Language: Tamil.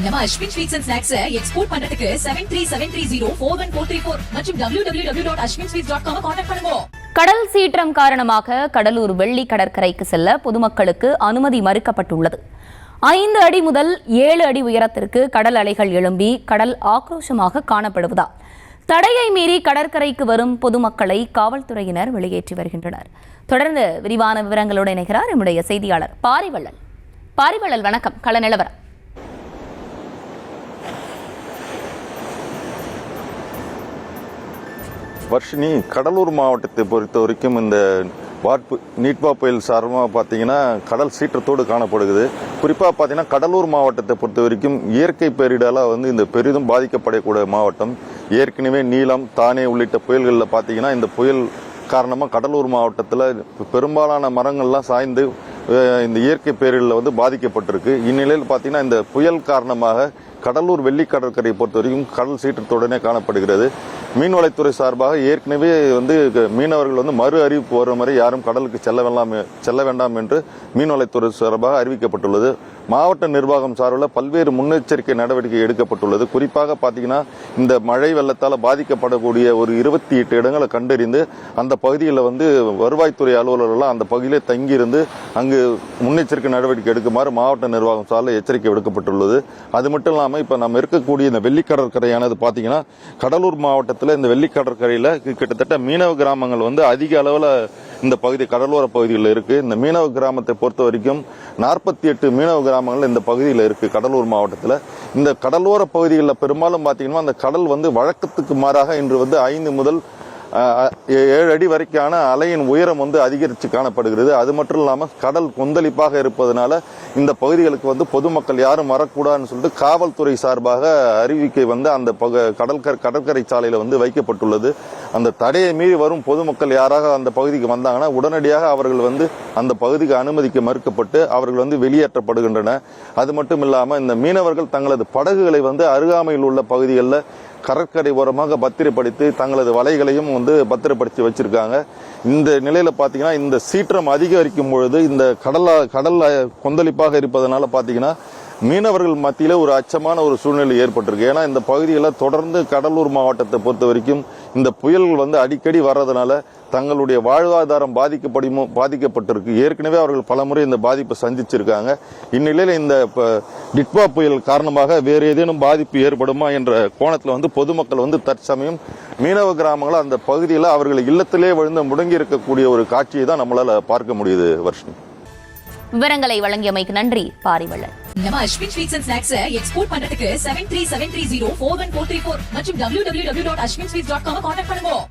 நம்ம Ashwin sweets and snacks export பண்றதுக்கு 7373041434 மற்றும் www.ashwinsweets.com கான்டாக்ட் பண்ணுங்க. கடல் சீற்றம் காரணமாக கடலூர் வெள்ளி கடற்கரைக்கு செல்ல பொதுமக்களுக்கு அனுமதி மறுக்கப்பட்டுள்ளது. 5 அடி முதல் 7 அடி உயரத்திற்கு கடல் அலைகள் எழும்பி கடல் ஆக்ரோஷமாக காணப்படுவதால் தடையை மீறி கடற்கரைக்கு வரும் பொதுமக்களை காவல்துறையினர் வெளியேற்றி வருகின்றனர். தொடர்ந்து விரிவான விவரங்களோடு இணைகிறார் நம்முடைய செய்தியாளர் பாரிவள்ளல். பாரிவள்ளல், வணக்கம். கள நிலவரம். வர்ஷினி, கடலூர் மாவட்டத்தை பொறுத்த வரைக்கும் இந்த நீட்பா புயல் சார்பாக பார்த்தீங்கன்னா கடல் சீற்றத்தோடு காணப்படுகிறது. குறிப்பாக பார்த்தீங்கன்னா கடலூர் மாவட்டத்தை பொறுத்த வரைக்கும் இயற்கை பேரிடரால் இந்த பெரிதும் பாதிக்கப்படக்கூடிய மாவட்டம். ஏற்கனவே நீலம், தானே உள்ளிட்ட புயல்களில் பார்த்தீங்கன்னா இந்த புயல் காரணமாக கடலூர் மாவட்டத்தில் பெரும்பாலான மரங்கள்லாம் சாய்ந்து இந்த இயற்கை பேரிடரில் பாதிக்கப்பட்டிருக்கு. இந்நிலையில் பார்த்தீங்கன்னா இந்த புயல் காரணமாக கடலூர் வெள்ளி கடற்கரையை பொறுத்த வரைக்கும் கடல் சீற்றத்துடனே காணப்படுகிறது. மீன்வளத்துறை சார்பாக ஏற்கனவே மீனவர்கள் மறு அறிவிப்பு வரும் வரை யாரும் கடலுக்கு செல்ல வேண்டாம் என்று மீன்வளத்துறை சார்பாக அறிவிக்கப்பட்டுள்ளது. மாவட்ட நிர்வாகம் சார்பில் பல்வேறு முன்னெச்சரிக்கை நடவடிக்கை எடுக்கப்பட்டுள்ளது. குறிப்பாக பார்த்தீங்கன்னா இந்த மழை வெள்ளத்தால் பாதிக்கப்படக்கூடிய ஒரு 28 இடங்களை கண்டறிந்து அந்த பகுதியில் வருவாய்த்துறை அலுவலர்கள் அந்த பகுதியிலே தங்கியிருந்து அங்கு முன்னெச்சரிக்கை நடவடிக்கை எடுக்குமாறு மாவட்ட நிர்வாகம் சார்பில் எச்சரிக்கை விடுக்கப்பட்டுள்ளது. அது மட்டும் இல்லாமல் இப்போ நம்ம இருக்கக்கூடிய இந்த வெள்ளி கடற்கரையானது பார்த்தீங்கன்னா கடலூர் மாவட்டத்தில் இந்த வெள்ளி கடற்கரையில் கிட்டத்தட்ட மீனவ கிராமங்கள் அதிக அளவில் இந்த பகுதி கடலோர பகுதிகளில் இருக்கு. இந்த மீனவ கிராமத்தை பொறுத்த வரைக்கும் 48 மீனவ கிராமங்கள் இந்த பகுதியில் இருக்கு. கடலூர் மாவட்டத்தில் இந்த கடலோர பகுதிகளில் பெரும்பாலும் பார்த்தீங்கன்னா அந்த கடல் வழக்கத்துக்கு மாறாக இன்று 5 முதல் 7 அடி வரைக்கான அலையின் உயரம் அதிகரித்து காணப்படுகிறது. அது மட்டும் இல்லாமல் கடல் கொந்தளிப்பாக இருப்பதனால இந்த பகுதிகளுக்கு பொதுமக்கள் யாரும் வரக்கூடாதுன்னு சொல்லிட்டு காவல்துறை சார்பாக அறிவிக்கை அந்த கடற்கரை சாலையில் வைக்கப்பட்டுள்ளது. அந்த தடையை மீறி வரும் பொதுமக்கள் யாராக அந்த பகுதிக்கு வந்தாங்கன்னா உடனடியாக அவர்கள் அந்த பகுதிக்கு அனுமதிக்க மறுக்கப்பட்டு அவர்கள் வெளியேற்றப்படுகின்றன. அது மட்டும் இல்லாமல் இந்த மீனவர்கள் தங்களது படகுகளை அருகாமையில் உள்ள பகுதிகளில் கடற்கரை ஓரமாக பத்திரப்படுத்தி தங்களது வலைகளையும் பத்திரப்படுத்தி வச்சிருக்காங்க. இந்த நிலையில பாத்தீங்கன்னா இந்த சீற்றம் அதிகரிக்கும் பொழுது இந்த கடல் கொந்தளிப்பாக இருப்பதனால பாத்தீங்கன்னா மீனவர்கள் மத்தியில ஒரு அச்சமான ஒரு சூழ்நிலை ஏற்பட்டிருக்கு. ஏன்னா இந்த பகுதிகளில் தொடர்ந்து கடலூர் மாவட்டத்தை பொறுத்த வரைக்கும் இந்த புயல்கள் அடிக்கடி வர்றதுனால தங்களுடைய வாழ்வாதாரம் பாதிக்கப்பட்டிருக்கு. ஏற்கனவே அவர்கள் பலமுறை இந்த பாதிப்பை சந்திச்சிருக்காங்க. இந்நிலையில இந்த டிட்வா புயல் காரணமாக வேறு ஏதேனும் பாதிப்பு ஏற்படுமா என்ற கோணத்தில் பொதுமக்கள் தற்சமயம் மீனவ கிராமங்கள் அந்த பகுதியில் அவர்கள் இல்லத்திலே முடங்கி இருக்கக்கூடிய ஒரு காட்சியை தான் நம்மளால பார்க்க முடியுது. வர்ஷினி, விவரங்களை வழங்கியமைக்கு நன்றி பாரிவள்ளல். நம்ம Ashwin sweets and snacks export பண்றதுக்கு 7373041434 மற்றும் www.ashwinsweets.com கான்டாக்ட் பண்ணுங்க.